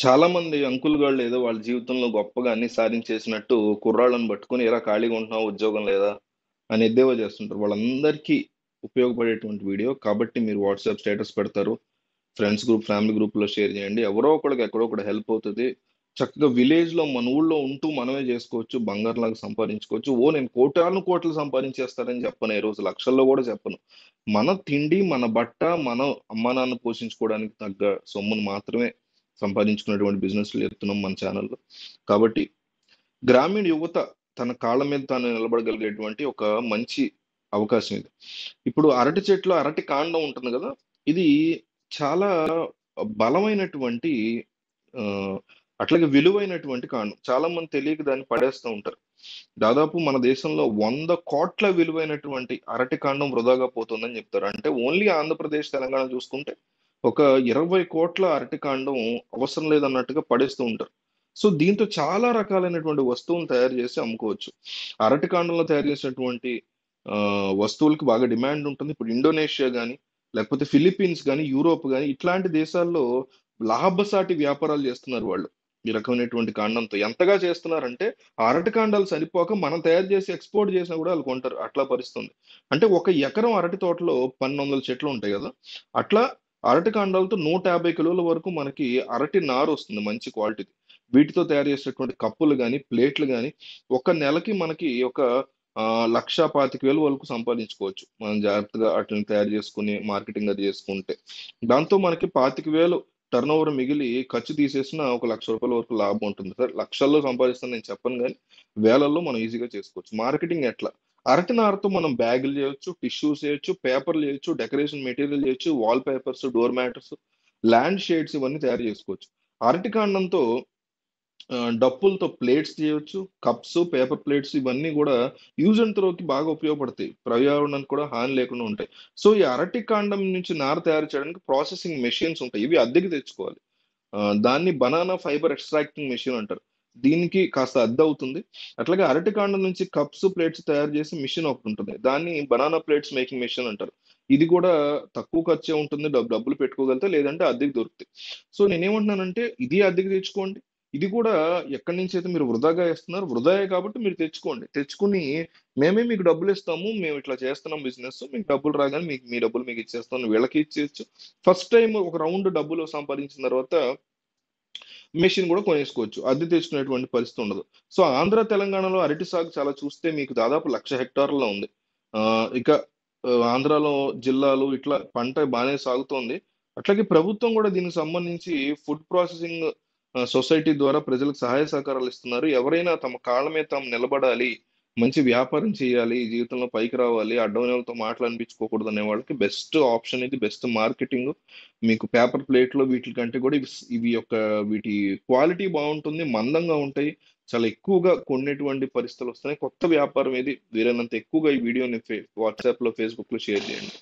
చాలా మంది అంకుల్ గాళ్ళు ఏదో వాళ్ళ జీవితంలో గొప్పగా అన్ని సాధించేసినట్టు కుర్రాళ్ళని పట్టుకొని ఎలా ఖాళీగా ఉంటున్నావు ఉద్యోగం లేదా అని ఎద్దేవా చేస్తుంటారు. వాళ్ళందరికీ ఉపయోగపడేటువంటి వీడియో కాబట్టి మీరు వాట్సాప్ స్టేటస్ పెడతారు, ఫ్రెండ్స్ గ్రూప్ ఫ్యామిలీ గ్రూప్లో షేర్ చేయండి. ఎవరో ఒకరికి ఎక్కడో ఒకటి హెల్ప్ అవుతుంది. చక్కగా విలేజ్లో మన ఊళ్ళో ఉంటూ మనమే చేసుకోవచ్చు, బంగారులాగా సంపాదించుకోవచ్చు. ఓ నేను కోటాను కోట్లు సంపాదించేస్తానని చెప్పను, ఈ రోజు లక్షల్లో కూడా చెప్పను. మన తిండి మన బట్ట మన అమ్మా నాన్న పోషించుకోవడానికి తగ్గ సొమ్మును మాత్రమే సంపాదించుకునేటువంటి బిజినెస్లు చెప్తున్నాం మన ఛానల్లో. కాబట్టి గ్రామీణ యువత తన కాళ్ళ మీద తాను నిలబడగలిగేటువంటి ఒక మంచి అవకాశం ఇది. ఇప్పుడు అరటి చెట్లు అరటి కాండం ఉంటుంది కదా, ఇది చాలా బలమైనటువంటి ఆ, అట్లాగే విలువైనటువంటి కాండం. చాలా మంది తెలియక దాన్ని పడేస్తూ ఉంటారు. దాదాపు మన దేశంలో 100 కోట్ల విలువైనటువంటి అరటి కాండం వృధాగా పోతుందని చెప్తారు. అంటే ఓన్లీ ఆంధ్రప్రదేశ్ తెలంగాణ చూసుకుంటే ఒక 20 కోట్ల అరటి కాండం అవసరం లేదన్నట్టుగా పడేస్తూ ఉంటారు. సో దీంతో చాలా రకాలైనటువంటి వస్తువులను తయారు చేసి అమ్ముకోవచ్చు. అరటి కాండంలో తయారు చేసినటువంటి ఆ, వస్తువులకి బాగా డిమాండ్ ఉంటుంది. ఇప్పుడు ఇండోనేషియా కానీ, లేకపోతే ఫిలిప్పీన్స్ కానీ, యూరోప్ కానీ ఇట్లాంటి దేశాల్లో లాభసాటి వ్యాపారాలు చేస్తున్నారు వాళ్ళు. ఈ రకమైనటువంటి కాండంతో ఎంతగా చేస్తున్నారంటే ఆ అరటి కాండాలు సరిపోక మనం తయారు చేసి ఎక్స్పోర్ట్ చేసినా కూడా వాళ్ళు కొంటారు. అట్లా పరిస్థితుంది. అంటే ఒక ఎకరం అరటి తోటలో 1200 చెట్లు ఉంటాయి కదా, అట్లా అరటి కాండాలతో 150 కిలోల వరకు మనకి అరటి నారు వస్తుంది, మంచి క్వాలిటీ. వీటితో తయారు చేసేటువంటి కప్పులు కానీ ప్లేట్లు కానీ ఒక నెలకి మనకి ఒక 1,25,000 వరకు సంపాదించుకోవచ్చు మనం జాగ్రత్తగా వాటిని తయారు చేసుకుని మార్కెటింగ్ అది చేసుకుంటే. దాంతో మనకి 25,000 టర్న్ ఓవర్ మిగిలి ఖర్చు తీసేసిన ఒక ₹1,00,000 వరకు లాభం ఉంటుంది సార్. లక్షల్లో సంపాదిస్తాను నేను చెప్పను, కానీ వేలల్లో మనం ఈజీగా చేసుకోవచ్చు. మార్కెటింగ్ ఎట్లా? అరటి నారతో మనం బ్యాగులు చేయొచ్చు, టిష్యూస్ చేయొచ్చు, పేపర్లు చేయొచ్చు, డెకరేషన్ మెటీరియల్ చేయొచ్చు, wall papers, door matters, land shades ఇవన్నీ తయారు చేసుకోవచ్చు. అరటి కాండంతో డప్పులతో ప్లేట్స్ చేయొచ్చు, కప్స్, పేపర్ ప్లేట్స్ ఇవన్నీ కూడా యూజ్ అండ్ త్రోకి బాగా ఉపయోగపడతాయి. పర్యావరణానికి కూడా హాని లేకుండా ఉంటాయి. సో ఈ అరటి కాండం నుంచి నార తయారు చేయడానికి ప్రాసెసింగ్ మెషిన్స్ ఉంటాయి. ఇవి అద్దెకి తెచ్చుకోవాలి. దాన్ని బనానా ఫైబర్ ఎక్స్ట్రాక్టింగ్ మెషిన్ అంటారు. దీనికి కాస్త అద్దె అవుతుంది. అట్లాగే అరటి కాండం నుంచి కప్స్, ప్లేట్స్ తయారు చేసే మిషన్ ఒకటి ఉంటుంది. దాన్ని బనానా ప్లేట్స్ మేకింగ్ మెషిన్ అంటారు. ఇది కూడా తక్కువ ఖర్చే ఉంటుంది. డబ్బులు పెట్టుకోగలితే, లేదంటే అద్దెకి దొరుకుతాయి. సో నేనేమంటున్నానంటే ఇది అద్దెకి తెచ్చుకోండి. ఇది కూడా ఎక్కడి నుంచి అయితే మీరు వృధాగా ఇస్తున్నారు, వృధాయే కాబట్టి మీరు తెచ్చుకోండి. తెచ్చుకుని మేమే మీకు డబ్బులు ఇస్తాము, మేము ఇట్లా చేస్తున్నాం బిజినెస్, మీకు డబ్బులు రాగానే మీకు మీ డబ్బులు మీకు ఇచ్చేస్తాం, వీళ్ళకి ఇచ్చేయచ్చు. ఫస్ట్ టైం ఒక రౌండ్ డబ్బులు సంపాదించిన తర్వాత మెషిన్ కూడా కొనేసుకోవచ్చు. అద్దె తెచ్చుకునేటువంటి పరిస్థితి ఉండదు. సో ఆంధ్ర తెలంగాణలో అరటి సాగు చాలా చూస్తే మీకు దాదాపు 1,00,000 హెక్టార్లలో ఉంది. ఇక ఆంధ్రాలో జిల్లాలు ఇట్లా పంట బాగానే సాగుతోంది. అట్లాగే ప్రభుత్వం కూడా దీనికి సంబంధించి ఫుడ్ ప్రాసెసింగ్ సొసైటీ ద్వారా ప్రజలకు సహాయ సహకారాలు ఇస్తున్నారు. ఎవరైనా తమ కాళ్ళ మీద తాము నిలబడాలి, మంచి వ్యాపారం చేయాలి, జీవితంలో పైకి రావాలి, అడ్డమైన వాళ్ళతో మాటలు అనిపించుకోకూడదు అనే వాళ్ళకి బెస్ట్ ఆప్షన్ ఇది, బెస్ట్ మార్కెటింగ్. మీకు పేపర్ ప్లేట్లో వీటి కంటే కూడా ఇవి యొక్క వీటి క్వాలిటీ బాగుంటుంది, మందంగా ఉంటాయి, చాలా ఎక్కువగా కొనేటువంటి పరిస్థితులు వస్తున్నాయి. కొత్త వ్యాపారం ఇది. వీలైనంత ఎక్కువగా ఈ వీడియోని వాట్సాప్లో ఫేస్బుక్లో షేర్ చేయండి.